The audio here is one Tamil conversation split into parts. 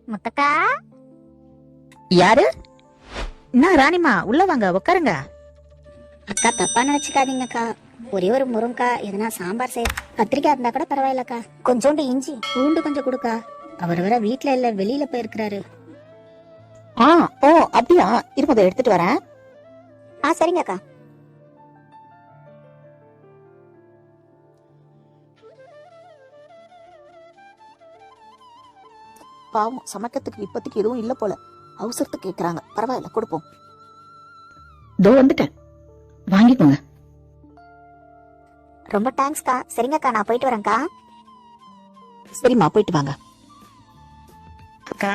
முத்தக்கா. யாரு? என்ன ராணிமா, உள்ள வாங்க, உட்காருங்க. அக்கா தப்பா நினைச்சுக்காதீங்கக்கா. ஒரே ஒரு முருங்கக்காய் எதனா சாம்பார் செய்ய கத்திரிக்காய் இருந்தா கூட பரவாயில்லக்கா. கொஞ்சோண்டு இஞ்சி பூண்டு கொஞ்சம் கொடுக்கா. அவர் வேற வீட்டுல இல்ல, வெளியில போயிருக்கிறாரு. ஓ அப்படியா, இருப்பதை எடுத்துட்டு வரேன். சரிங்கக்கா. பாவம், சமைக்கிறதுக்கு இப்பத்துக்கு எதுவும் இல்ல போல, அவசரத்துக்கு கேக்குறாங்க. பரவாயில்ல, கொடுப்போம். தோ வந்துட்டேன், வாங்கிக்கோங்க. ரொம்ப தேங்க்ஸ்க்கா. சரிங்கக்கா, நான் போயிட்டு வரேன்க்கா. சரிம்மா, போயிட்டு வாங்க. அக்கா,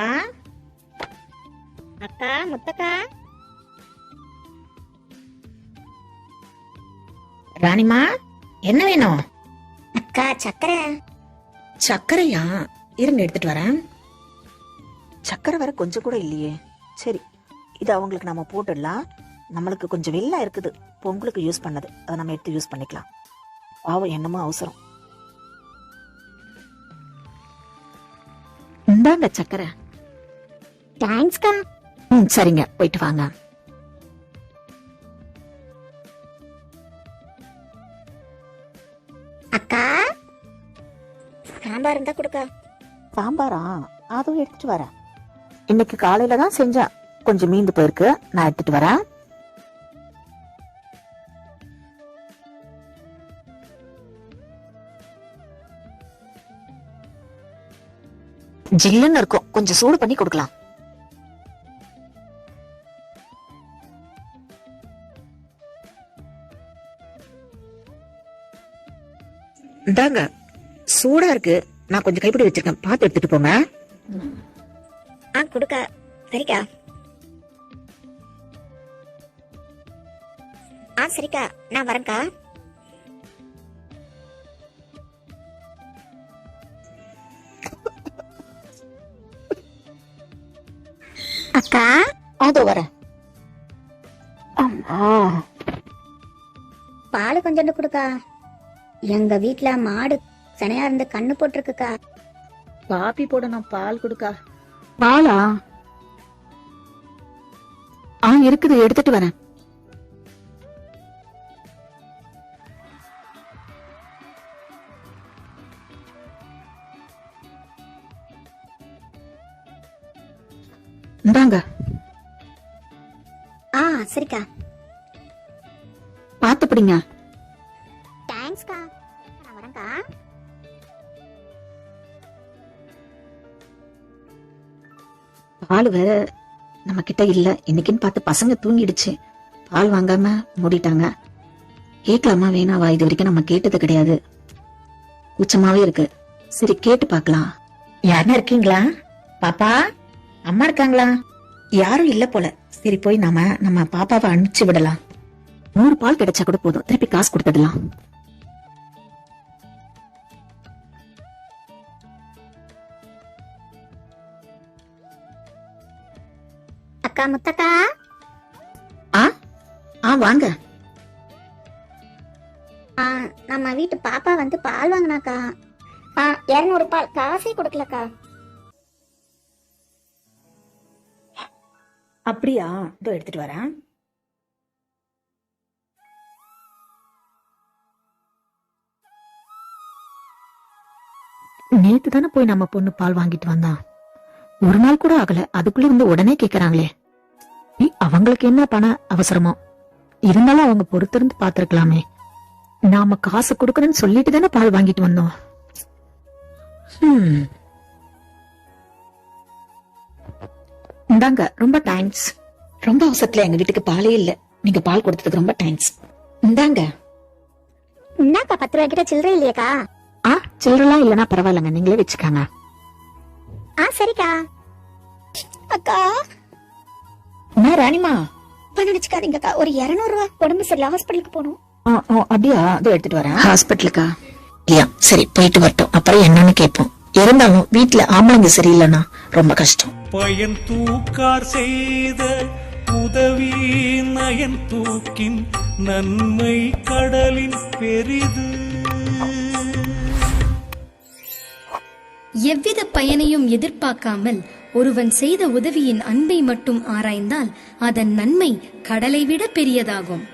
அக்கா முத்தக்கா. ராணிமா, என்ன வேணும்? அக்கா சக்கரை. சக்கரையா? இருங்க, எடுத்துட்டு வரேன். சக்கரை வர கொஞ்சம் கூட இல்லையே. சரி, இது அவங்களுக்கு நாம போட்டுடலாம். நம்மளுக்கு கொஞ்சம் வெள்ளம் இருக்குது, பொங்கலுக்கு யூஸ் பண்ணது, அதை நம்ம எடுத்து யூஸ் பண்ணிக்கலாம். பாவம், என்னமோ அவசரம். இந்தாங்க சக்கரை. தேங்க்ஸ்க்கா. சரிங்க, போயிட்டு வாங்க. அக்கா சாம்பார் இருந்தா கொடுக்கா. சாம்பாரா? அதுவும் எடுத்துட்டு வரேன். இன்னைக்கு காலையில தான் செஞ்சேன், கொஞ்சம் மீந்து போயிருக்கு, நான் எடுத்துட்டு வரேன். ஜில்லுன்னு இருக்கும், கொஞ்சம் சூடு பண்ணி கொடுக்கலாம். இந்தாங்க, சூடா இருக்கு, நான் கொஞ்சம் கைப்பிடி வச்சிருக்கேன், பார்த்து எடுத்துட்டு போங்க. கொடுக்கா. சரிக்கா. சரிக்கா, நான் வரேன்க்கா. அக்கா அதோ வரேன். பால் கொஞ்சோண்டு கொடுக்கா. எங்க வீட்டுல மாடு சனையா இருந்து கண்ணு போட்டிருக்குக்கா. காபி போடணும், பால் கொடுக்கா. பாலா? இருக்குது, எடுத்துட்டு வரேன். இந்தாங்க. சரிக்கா. பாத்து பிடிங்க. தேங்க்ஸ்க்கா, நான் வரேன்க்கா. பால் வேற நம்ம கிட்ட இல்ல, இன்னைக்குன்னு பார்த்து பசங்க தூங்கிடுச்சு, பால் வாங்காம மூடிட்டாங்க. கேட்கலாமா வேணாவா? இது வரைக்கும் நம்ம கேட்டது கிடையாது, கூச்சமாவே இருக்கு. சரி, கேட்டு பாக்கலாம். யாருன்னா இருக்கீங்களா? பாப்பா, அம்மா இருக்காங்களா? யாரும் இல்ல போல. சரி, போய் நம்ம பாப்பாவை அனுப்பிச்சு விடலாம். 100 பால் கிடைச்சா கூட போதும், திருப்பி காசு கொடுத்துடலாம். அக்கா முத்தக்கா. வாங்க. நம்ம வீட்டு பாப்பா வந்து பால் வாங்கினாக்கா. 200 பால், காசே கொடுக்கலக்கா. அப்படியா? இதோ எடுத்துட்டு வரேன். நேத்து தானே போய் நம்ம பொண்ணு பால் வாங்கிட்டு வந்தா, ஒரு நாள் கூட ஆகல, அதுக்குள்ள இருந்து உடனே கேக்குறாங்களே. அவங்களுக்கு என்ன பண அவசரமோ, இருந்தாலும் அவங்க பொறுத்திருந்து பாத்துருக்கலாமே. நாம காசு கொடுக்கணும்னு சொல்லிட்டு தானே பால் வாங்கிட்டு வந்தோம். இந்தாங்க, ரொம்ப தேங்க்ஸ். ரொம்ப அவசரத்துல எங்க வீட்டுக்கு பாலே இல்ல, நீங்க பால் கொடுத்ததுக்கு ரொம்ப தேங்க்ஸ். இந்தாங்க. என்னக்கா 10 ரூபாய் கிட்ட சில்லறை இல்லையாக்கா? சில்லறலாம் இல்லனா பரவாயில்லங்க, நீங்களே வச்சுக்காங்க. சரிக்கா. அக்கா. என்ன ராணிமா? நினைச்சுக்காதீங்கக்கா, ஒரு 200 ரூபாய், உடம்பு சரியில்லை, ஹாஸ்பிட்டலுக்கு போகணும். அப்படியா? அதோ எடுத்துட்டு வரேன். ஹாஸ்பிட்டலுக்கா? இல்லையா, சரி, போயிட்டு வரட்டும், அப்புறம் என்னன்னு கேட்போம். இருந்தாலும் வீட்டுல ஆம்பளைங்க சரியில்லைன்னா ரொம்ப கஷ்டம். பயன் தூக்கார் செய்த உதவி நயன் தூக்கின் நன்மை கடலின் பெரிது. எவ்வித பயனையும் எதிர்பார்க்காமல் ஒருவன் செய்த உதவியின் அன்பை மட்டும் ஆராய்ந்தால் அதன் நன்மை கடலை விட பெரியதாகும்.